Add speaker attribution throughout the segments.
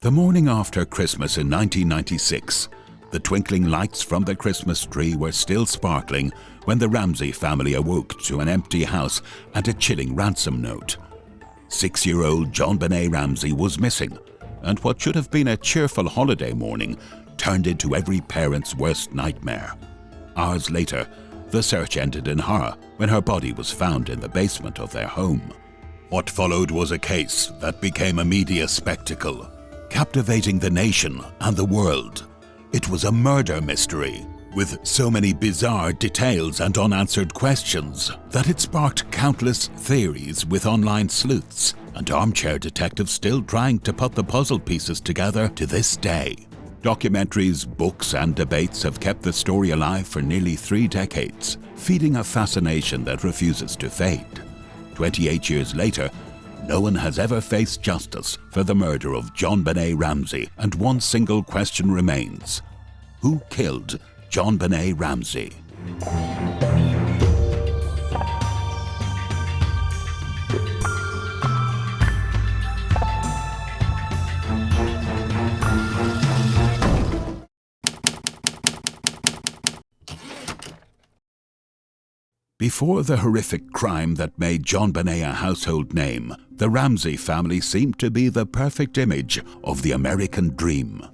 Speaker 1: The morning after Christmas in 1996, the twinkling lights from the Christmas tree were still sparkling when the Ramsey family awoke to an empty house and a chilling ransom note. 6-year-old JonBenét Ramsey was missing, and what should have been a cheerful holiday morning turned into every parent's worst nightmare. Hours later, the search ended in horror when her body was found in the basement of their home. What followed was a case that became a media spectacle, captivating the nation and the world. It was a murder mystery, with so many bizarre details and unanswered questions that it sparked countless theories, with online sleuths and armchair detectives still trying to put the puzzle pieces together to this day. Documentaries, books and debates have kept the story alive for nearly 3 decades, feeding a fascination that refuses to fade. 28 years later, no one has ever faced justice for the murder of JonBenét Ramsey, and one single question remains: who killed JonBenét Ramsey? Before the horrific crime that made JonBenét a household name, the Ramsey family seemed to be the perfect image of the American dream.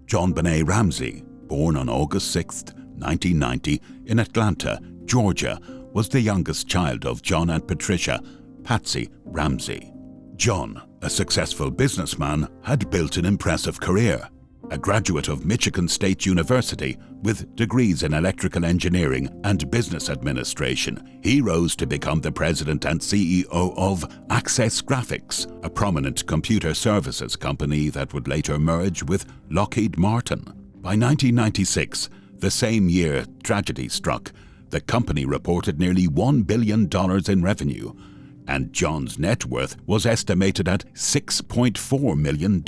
Speaker 1: JonBenét Ramsey, born on August 6, 1990, in Atlanta, Georgia, was the youngest child of John and Patricia Patsy Ramsey. John, a successful businessman, had built an impressive career. A graduate of Michigan State University with degrees in electrical engineering and business administration, he rose to become the president and CEO of Access Graphics, a prominent computer services company that would later merge with Lockheed Martin. By 1996, the same year tragedy struck, the company reported nearly $1 billion in revenue, and John's net worth was estimated at $6.4 million.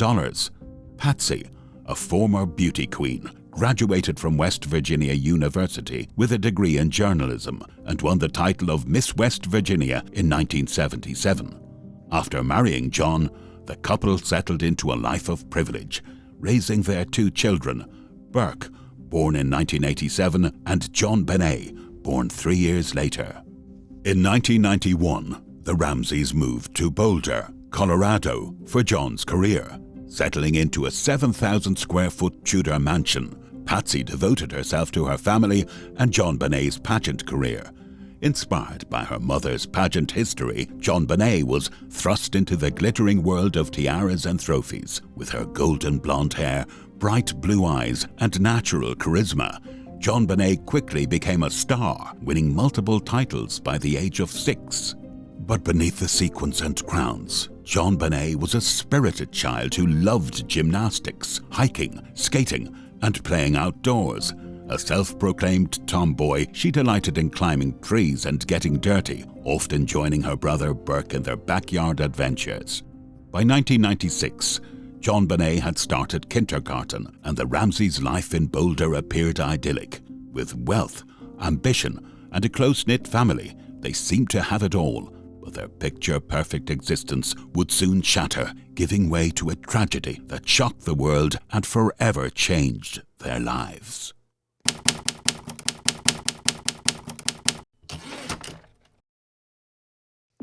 Speaker 1: Patsy, a former beauty queen, graduated from West Virginia University with a degree in journalism and won the title of Miss West Virginia in 1977. After marrying John, the couple settled into a life of privilege, raising their 2 children, Burke, born in 1987, and JonBenét, born 3 years later. In 1991, the Ramseys moved to Boulder, Colorado, for John's career. Settling into a 7,000-square-foot Tudor mansion, Patsy devoted herself to her family and JonBenét's pageant career. Inspired by her mother's pageant history, JonBenét was thrust into the glittering world of tiaras and trophies. With her golden blonde hair, bright blue eyes, and natural charisma, JonBenét quickly became a star, winning multiple titles by the age of 6. But beneath the sequins and crowns, JonBenét was a spirited child who loved gymnastics, hiking, skating, and playing outdoors. A self-proclaimed tomboy, she delighted in climbing trees and getting dirty, often joining her brother Burke in their backyard adventures. By 1996, JonBenét had started kindergarten, and the Ramseys' life in Boulder appeared idyllic. With wealth, ambition, and a close-knit family, they seemed to have it all. But their picture-perfect existence would soon shatter, giving way to a tragedy that shocked the world and forever changed their lives.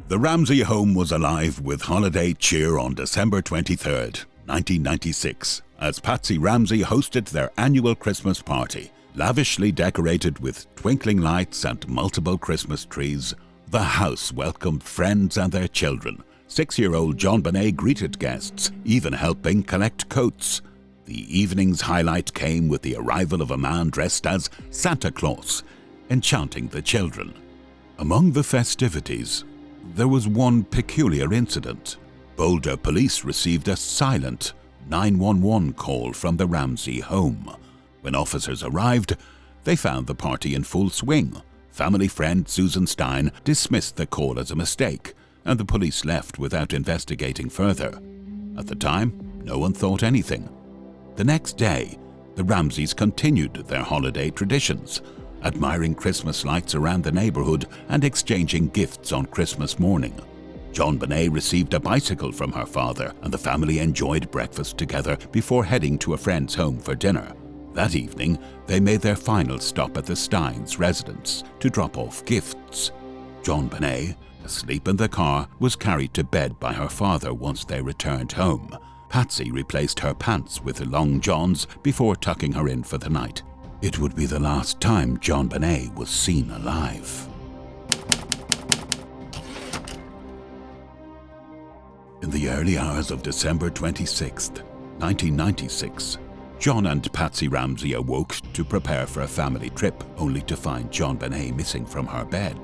Speaker 1: The Ramsey home was alive with holiday cheer on December 23, 1996, as Patsy Ramsey hosted their annual Christmas party. Lavishly decorated with twinkling lights and multiple Christmas trees, the house welcomed friends and their children. 6-year-old JonBenét greeted guests, even helping collect coats. The evening's highlight came with the arrival of a man dressed as Santa Claus, enchanting the children. Among the festivities, there was one peculiar incident. Boulder police received a silent 911 call from the Ramsey home. When officers arrived, they found the party in full swing. Family friend Susan Stein dismissed the call as a mistake, and the police left without investigating further. At the time, no one thought anything. The next day, the Ramseys continued their holiday traditions, admiring Christmas lights around the neighborhood and exchanging gifts on Christmas morning. JonBenét received a bicycle from her father, and the family enjoyed breakfast together before heading to a friend's home for dinner. That evening, they made their final stop at the Steins' residence to drop off gifts. JonBenét, asleep in the car, was carried to bed by her father once they returned home. Patsy replaced her pants with long johns before tucking her in for the night. It would be the last time JonBenét was seen alive. In the early hours of December 26, 1996, John and Patsy Ramsey awoke to prepare for a family trip, only to find JonBenét missing from her bed.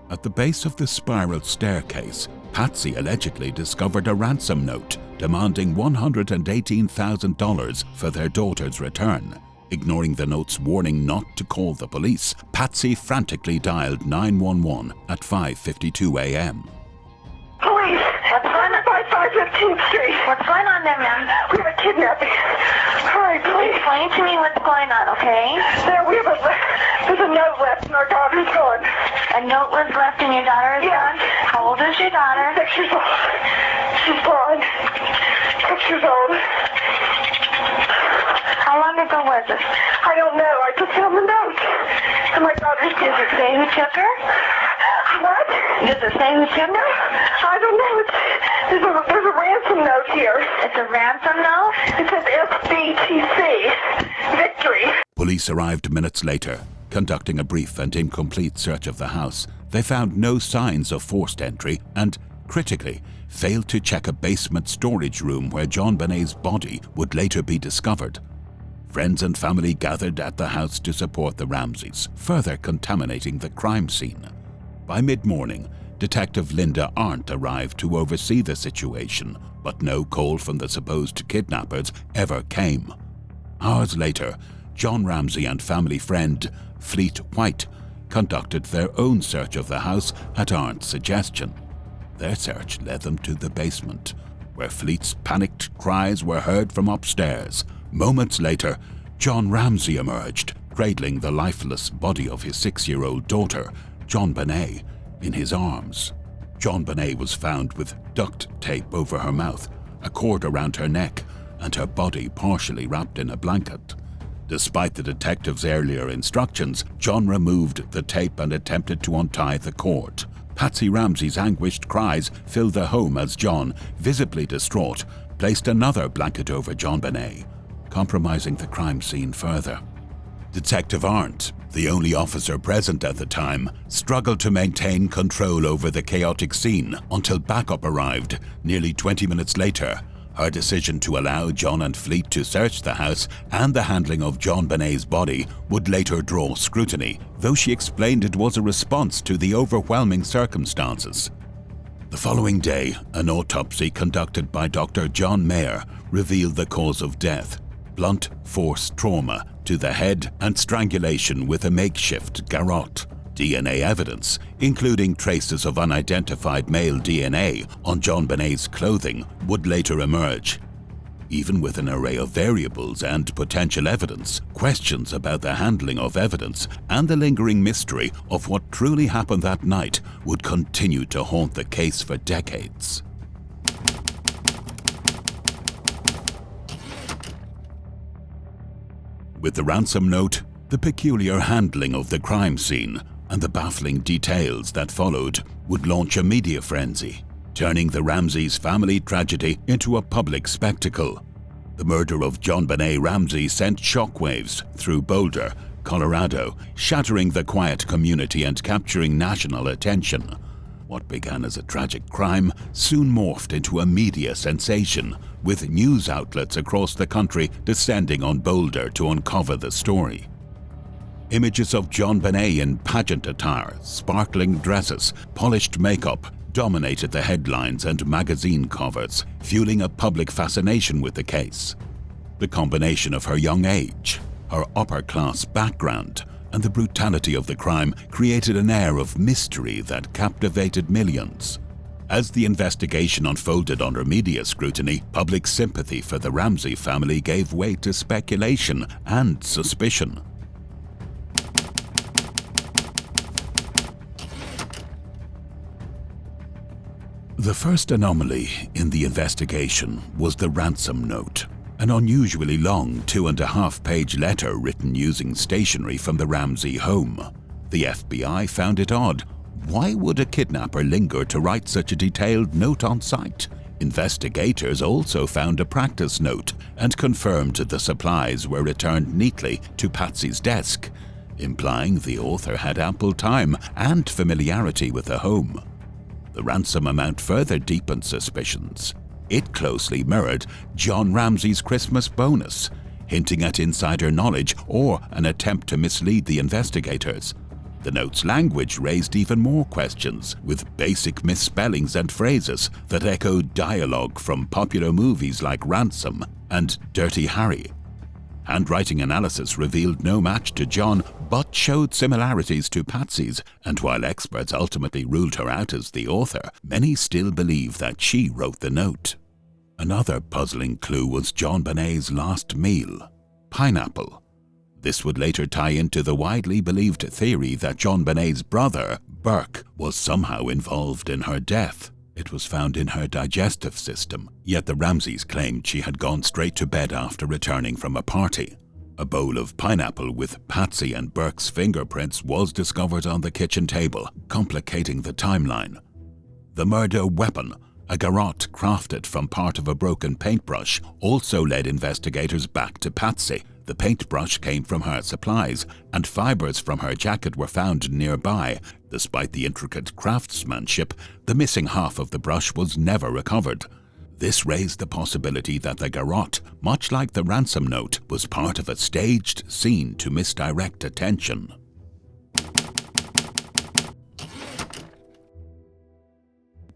Speaker 1: At the base of the spiral staircase, Patsy allegedly discovered a ransom note demanding $118,000 for their daughter's return. Ignoring the note's warning not to call the police, Patsy frantically dialed 911 at 5:52 a.m.
Speaker 2: Police! What's going on? 515th Street. What's going on there, ma'am? We have a kidnapping. Hurry, please. Explain to me what's going on, okay? There's a note left and our daughter's gone. A note was left and your daughter is gone? How old is your daughter? 6 years old. She's gone. 6 years old. How long ago was this? I don't know. I just found the note. And my daughter's gone. Does it say who took her? What? Does it say who took her? I don't know. There's a ransom note here. It's a ransom note? It says FBTC. Victory.
Speaker 1: Police arrived minutes later. Conducting a brief and incomplete search of the house, they found no signs of forced entry and, critically, failed to check a basement storage room where JonBenét's body would later be discovered. Friends and family gathered at the house to support the Ramseys, further contaminating the crime scene. By mid-morning, Detective Linda Arndt arrived to oversee the situation, but no call from the supposed kidnappers ever came. Hours later, John Ramsey and family friend Fleet White conducted their own search of the house at Arndt's suggestion. Their search led them to the basement, where Fleet's panicked cries were heard from upstairs. Moments later, John Ramsey emerged, cradling the lifeless body of his 6-year-old daughter, JonBenét, in his arms. JonBenét was found with duct tape over her mouth, a cord around her neck, and her body partially wrapped in a blanket. Despite the detective's earlier instructions, John removed the tape and attempted to untie the cord. Patsy Ramsey's anguished cries filled the home as John, visibly distraught, placed another blanket over JonBenét, compromising the crime scene further. Detective Arndt, the only officer present at the time, struggled to maintain control over the chaotic scene until backup arrived nearly 20 minutes later. Her decision to allow John and Fleet to search the house and the handling of JonBenét's body would later draw scrutiny, though she explained it was a response to the overwhelming circumstances. The following day, an autopsy conducted by Dr. John Mayer revealed the cause of death: blunt force trauma to the head and strangulation with a makeshift garrote. DNA evidence, including traces of unidentified male DNA on JonBenét's clothing, would later emerge. Even with an array of variables and potential evidence, questions about the handling of evidence and the lingering mystery of what truly happened that night would continue to haunt the case for decades. With the ransom note, the peculiar handling of the crime scene, and the baffling details that followed would launch a media frenzy, turning the Ramseys' family tragedy into a public spectacle. The murder of JonBenét Ramsey sent shockwaves through Boulder, Colorado, shattering the quiet community and capturing national attention. What began as a tragic crime soon morphed into a media sensation, with news outlets across the country descending on Boulder to uncover the story. Images of JonBenét in pageant attire, sparkling dresses, polished makeup dominated the headlines and magazine covers, fueling a public fascination with the case. The combination of her young age, her upper-class background, and the brutality of the crime created an air of mystery that captivated millions. As the investigation unfolded under media scrutiny, public sympathy for the Ramsey family gave way to speculation and suspicion. The first anomaly in the investigation was the ransom note, an unusually long 2.5-page letter written using stationery from the Ramsey home. The FBI found it odd. Why would a kidnapper linger to write such a detailed note on site? Investigators also found a practice note and confirmed the supplies were returned neatly to Patsy's desk, implying the author had ample time and familiarity with the home. The ransom amount further deepened suspicions. It closely mirrored John Ramsey's Christmas bonus, hinting at insider knowledge or an attempt to mislead the investigators. The note's language raised even more questions, with basic misspellings and phrases that echoed dialogue from popular movies like Ransom and Dirty Harry. Handwriting analysis revealed no match to John, but showed similarities to Patsy's, and while experts ultimately ruled her out as the author, many still believe that she wrote the note. Another puzzling clue was JonBenét's last meal: pineapple. This would later tie into the widely believed theory that JonBenét's brother, Burke, was somehow involved in her death. It was found in her digestive system, yet the Ramseys claimed she had gone straight to bed after returning from a party. A bowl of pineapple with Patsy and Burke's fingerprints was discovered on the kitchen table, complicating the timeline. The murder weapon, a garrote crafted from part of a broken paintbrush, also led investigators back to Patsy. The paintbrush came from her supplies, and fibers from her jacket were found nearby. Despite the intricate craftsmanship, the missing half of the brush was never recovered. This raised the possibility that the garrote, much like the ransom note, was part of a staged scene to misdirect attention.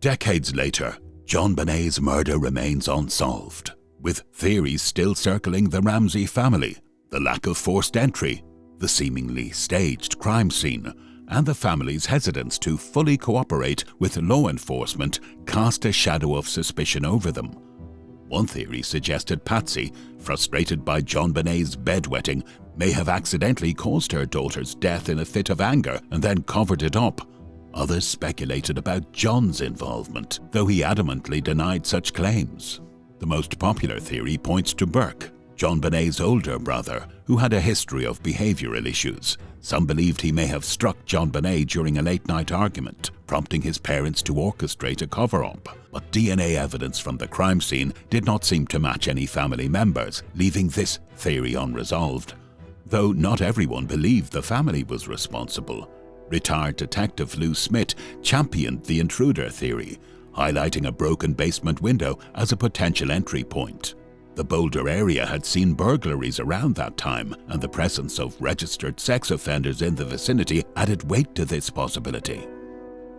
Speaker 1: Decades later, JonBenét's murder remains unsolved, with theories still circling the Ramsey family. The lack of forced entry, the seemingly staged crime scene, and the family's hesitance to fully cooperate with law enforcement cast a shadow of suspicion over them. One theory suggested Patsy, frustrated by JonBenét's bedwetting, may have accidentally caused her daughter's death in a fit of anger and then covered it up. Others speculated about John's involvement, though he adamantly denied such claims. The most popular theory points to Burke, JonBenét's older brother, who had a history of behavioral issues. Some believed he may have struck JonBenet during a late-night argument, prompting his parents to orchestrate a cover-up. But DNA evidence from the crime scene did not seem to match any family members, leaving this theory unresolved. Though not everyone believed the family was responsible. Retired Detective Lou Smith championed the intruder theory, highlighting a broken basement window as a potential entry point. The Boulder area had seen burglaries around that time, and the presence of registered sex offenders in the vicinity added weight to this possibility.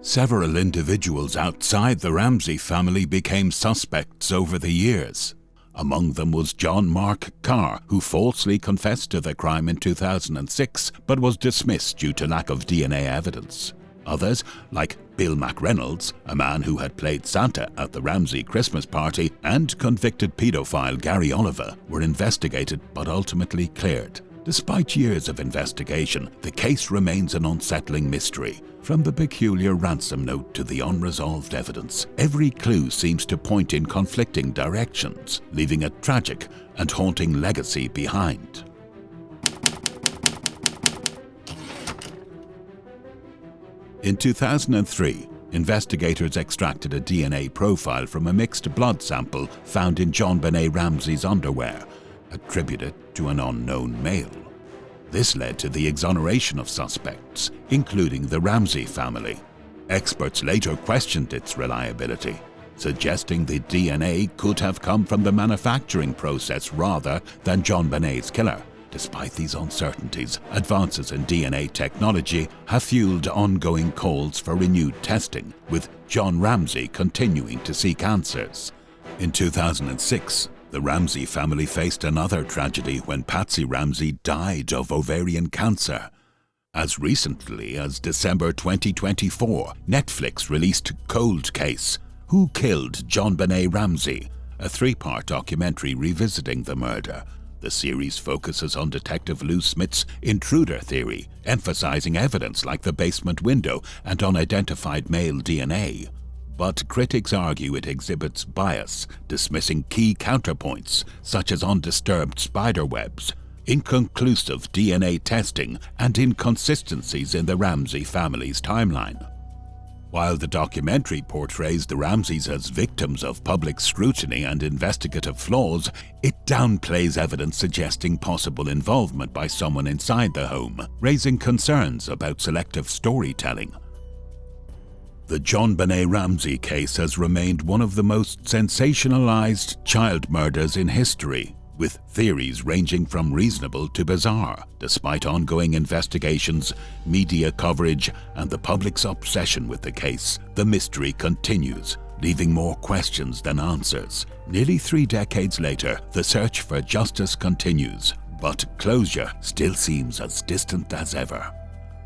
Speaker 1: Several individuals outside the Ramsey family became suspects over the years. Among them was John Mark Carr, who falsely confessed to the crime in 2006, but was dismissed due to lack of DNA evidence. Others, like Bill McReynolds, a man who had played Santa at the Ramsey Christmas party, and convicted pedophile Gary Oliver, were investigated but ultimately cleared. Despite years of investigation, the case remains an unsettling mystery. From the peculiar ransom note to the unresolved evidence, every clue seems to point in conflicting directions, leaving a tragic and haunting legacy behind. In 2003, investigators extracted a DNA profile from a mixed blood sample found in JonBenét Ramsey's underwear, attributed to an unknown male. This led to the exoneration of suspects, including the Ramsey family. Experts later questioned its reliability, suggesting the DNA could have come from the manufacturing process rather than JonBenét's killer. Despite these uncertainties, advances in DNA technology have fueled ongoing calls for renewed testing, with John Ramsey continuing to seek answers. In 2006, the Ramsey family faced another tragedy when Patsy Ramsey died of ovarian cancer. As recently as December 2024, Netflix released Cold Case: Who Killed JonBenét Ramsey?, a 3-part documentary revisiting the murder. The series focuses on Detective Lou Smith's intruder theory, emphasizing evidence like the basement window and unidentified male DNA. but critics argue it exhibits bias, dismissing key counterpoints such as undisturbed spiderwebs, inconclusive DNA testing, and inconsistencies in the Ramsey family's timeline. While the documentary portrays the Ramseys as victims of public scrutiny and investigative flaws, it downplays evidence suggesting possible involvement by someone inside the home, raising concerns about selective storytelling. The JonBenét Ramsey case has remained one of the most sensationalized child murders in history, with theories ranging from reasonable to bizarre. Despite ongoing investigations, media coverage, and the public's obsession with the case, the mystery continues, leaving more questions than answers. Nearly 3 decades later, the search for justice continues, but closure still seems as distant as ever.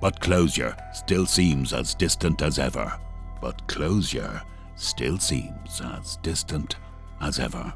Speaker 1: But closure still seems as distant as ever. But closure still seems as distant as ever.